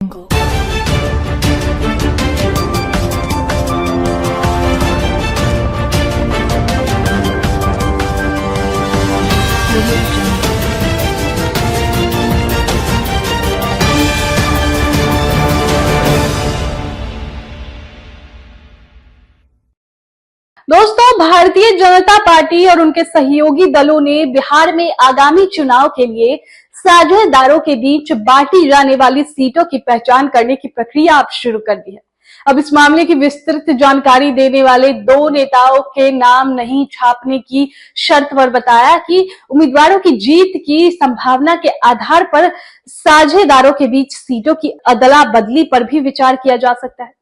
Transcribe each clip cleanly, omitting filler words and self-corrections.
दोस्तों, भारतीय जनता पार्टी और उनके सहयोगी दलों ने बिहार में आगामी चुनाव के लिए साझेदारों के बीच बांटी जाने वाली सीटों की पहचान करने की प्रक्रिया अब शुरू कर दी है। अब इस मामले की विस्तृत जानकारी देने वाले दो नेताओं के नाम नहीं छापने की शर्त पर बताया कि उम्मीदवारों की जीत की संभावना के आधार पर साझेदारों के बीच सीटों की अदला बदली पर भी विचार किया जा सकता है।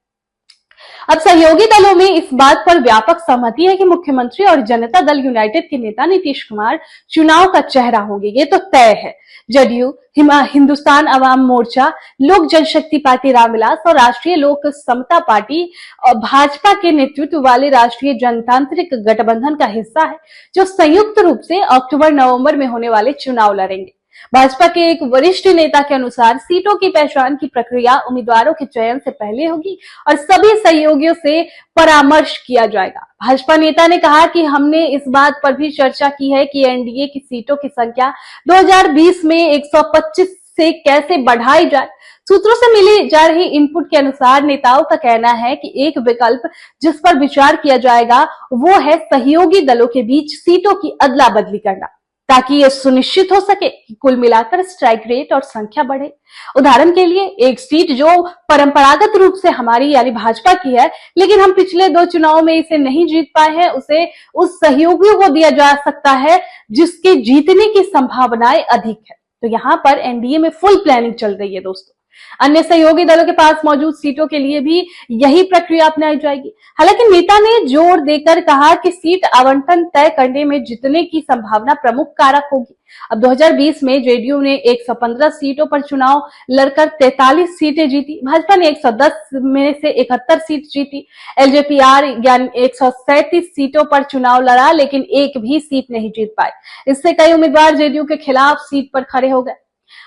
अब सहयोगी दलों में इस बात पर व्यापक सहमति है कि मुख्यमंत्री और जनता दल यूनाइटेड के नेता नीतीश कुमार चुनाव का चेहरा होंगे, ये तो तय है। जदयू, हिंदुस्तान अवाम मोर्चा, लोक जनशक्ति पार्टी रामविलास और राष्ट्रीय लोक समता पार्टी और भाजपा के नेतृत्व वाले राष्ट्रीय जनतांत्रिक गठबंधन का हिस्सा है, जो संयुक्त रूप से अक्टूबर-नवंबर में होने वाले चुनाव लड़ेंगे। भाजपा के एक वरिष्ठ नेता के अनुसार सीटों की पहचान की प्रक्रिया उम्मीदवारों के चयन से पहले होगी और सभी सहयोगियों से परामर्श किया जाएगा। भाजपा नेता ने कहा कि हमने इस बात पर भी चर्चा की है कि एनडीए की सीटों की संख्या 2020 में 125 से कैसे बढ़ाई जाए। सूत्रों से मिली जा रही इनपुट के अनुसार नेताओं का कहना है कि एक विकल्प जिस पर विचार किया जाएगा वो है सहयोगी दलों के बीच सीटों की अदला बदली करना, ताकि यह सुनिश्चित हो सके कि कुल मिलाकर स्ट्राइक रेट और संख्या बढ़े। उदाहरण के लिए एक सीट जो परंपरागत रूप से हमारी यानी भाजपा की है, लेकिन हम पिछले 2 चुनाव में इसे नहीं जीत पाए हैं, उसे उस सहयोगियों को दिया जा सकता है जिसके जीतने की संभावनाएं अधिक है। तो यहाँ पर एनडीए में फुल प्लानिंग चल रही है दोस्तों। अन्य सहयोगी दलों के पास मौजूद सीटों के लिए भी यही प्रक्रिया अपनाई जाएगी। हालांकि नेता ने जोर देकर कहा कि सीट आवंटन तय करने में जीतने की संभावना प्रमुख कारक होगी। अब 2020 में जेडीयू ने 115 सीटों पर चुनाव लड़कर 43 सीटें जीती। भाजपा ने 110 में से 71 सीट जीती। एलजेपीआर यानी 137 सीटों पर चुनाव लड़ा, लेकिन एक भी सीट नहीं जीत पाए। इससे कई उम्मीदवार जेडीयू के खिलाफ सीट पर खड़े हो गए।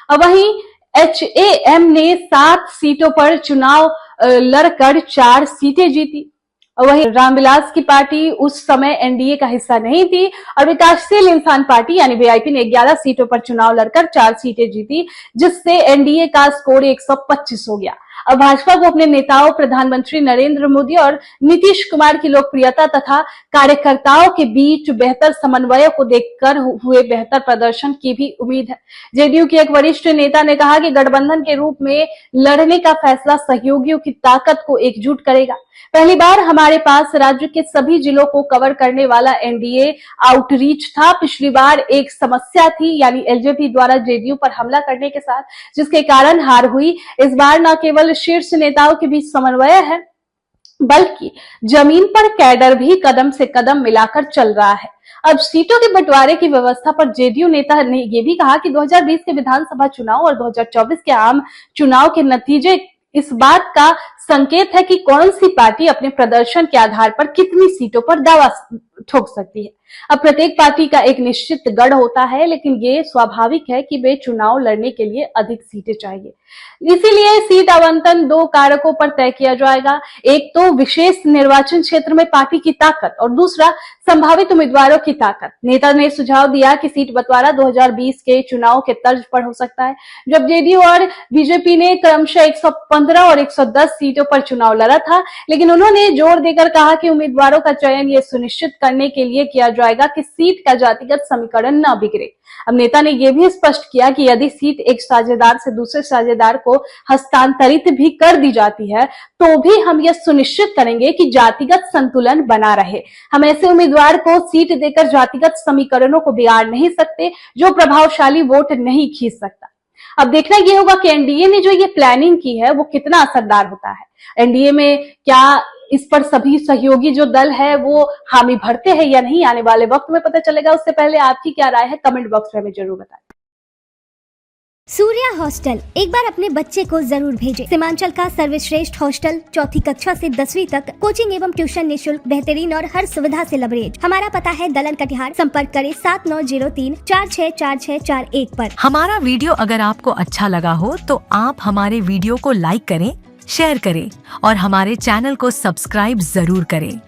अब वहीं एचएएम ने 7 सीटों पर चुनाव लड़कर 4 सीटें जीती। वहीं रामविलास की पार्टी उस समय एनडीए का हिस्सा नहीं थी और विकासशील इंसान पार्टी यानी वीआईपी ने 11 सीटों पर चुनाव लड़कर 4 सीटें जीती, जिससे एनडीए का स्कोर 125 हो गया। अब भाजपा को अपने नेताओं प्रधानमंत्री नरेंद्र मोदी और नीतीश कुमार की लोकप्रियता तथा कार्यकर्ताओं के बीच बेहतर समन्वय को देखकर हुए बेहतर प्रदर्शन की भी उम्मीद है। जेडीयू के एक वरिष्ठ नेता ने कहा कि गठबंधन के रूप में लड़ने का फैसला सहयोगियों की ताकत को एकजुट करेगा। पहली बार हमारे पास राज्य के सभी जिलों को कवर करने वाला एनडीए आउटरीच था। पिछली बार एक समस्या थी यानी एलजेपी द्वारा जेडीयू पर हमला करने के साथ, जिसके कारण हार हुई। इस बार न केवल शीर्ष नेताओं के बीच समन्वय है, बल्कि जमीन पर कैडर भी कदम से कदम मिलाकर चल रहा है। अब सीटों के बंटवारे की व्यवस्था पर जेडीयू नेता ने यह भी कहा कि 2020 के विधानसभा चुनाव और 2024 के आम चुनाव के नतीजे इस बात का संकेत है कि कौन सी पार्टी अपने प्रदर्शन के आधार पर कितनी सीटों पर दावा ठोक सकती है। अब प्रत्येक पार्टी का एक निश्चित गढ़ होता है, लेकिन ये स्वाभाविक है कि वे चुनाव लड़ने के लिए अधिक सीटें चाहिए। इसीलिए सीट आवंटन 2 कारकों पर तय किया जाएगा। एक तो विशेष निर्वाचन क्षेत्र में पार्टी की ताकत और दूसरा संभावित उम्मीदवारों की ताकत। नेता ने सुझाव दिया कि सीट बंटवारा 2020 के चुनाव के तर्ज पर हो सकता है, जब जेडीयू और बीजेपी ने क्रमशः 115 और 110 सीटों पर चुनाव लड़ा था। लेकिन उन्होंने जोर देकर कहा कि उम्मीदवारों का चयन ये सुनिश्चित करने के लिए किया जाएगा कि सीट का जातिगत समीकरण न बिगड़े। अब नेता ने यह भी स्पष्ट किया कि यदि सीट एक साझेदार से दूसरे साझेदार को हस्तांतरित भी कर दी जाती है, तो भी हम यह सुनिश्चित करेंगे कि जातिगत संतुलन बना रहे। हम ऐसे उम्मीदवार को सीट देकर जातिगत समीकरणों को बिगाड़ नहीं सकते जो प्रभावशाली वोट नहीं खींच सकता। अब देखना यह होगा कि एनडीए ने जो ये प्लानिंग की है वो कितना असरदार होता है। एनडीए में क्या इस पर सभी सहयोगी जो दल है वो हामी भरते हैं या नहीं, आने वाले वक्त में पता चलेगा। उससे पहले आपकी क्या राय है, कमेंट बॉक्स में हमें जरूर बताएं। सूर्या हॉस्टल, एक बार अपने बच्चे को जरूर भेजें। सीमांचल का सर्वश्रेष्ठ हॉस्टल, 4ठी कक्षा से 10वीं तक कोचिंग एवं ट्यूशन निःशुल्क, बेहतरीन और हर सुविधा से लबरेज। हमारा पता है दलन कटिहार। संपर्क करें 7903464641 पर। हमारा वीडियो अगर आपको अच्छा लगा हो तो आप हमारे वीडियो को लाइक करें, शेयर करें और हमारे चैनल को सब्सक्राइब जरूर करें।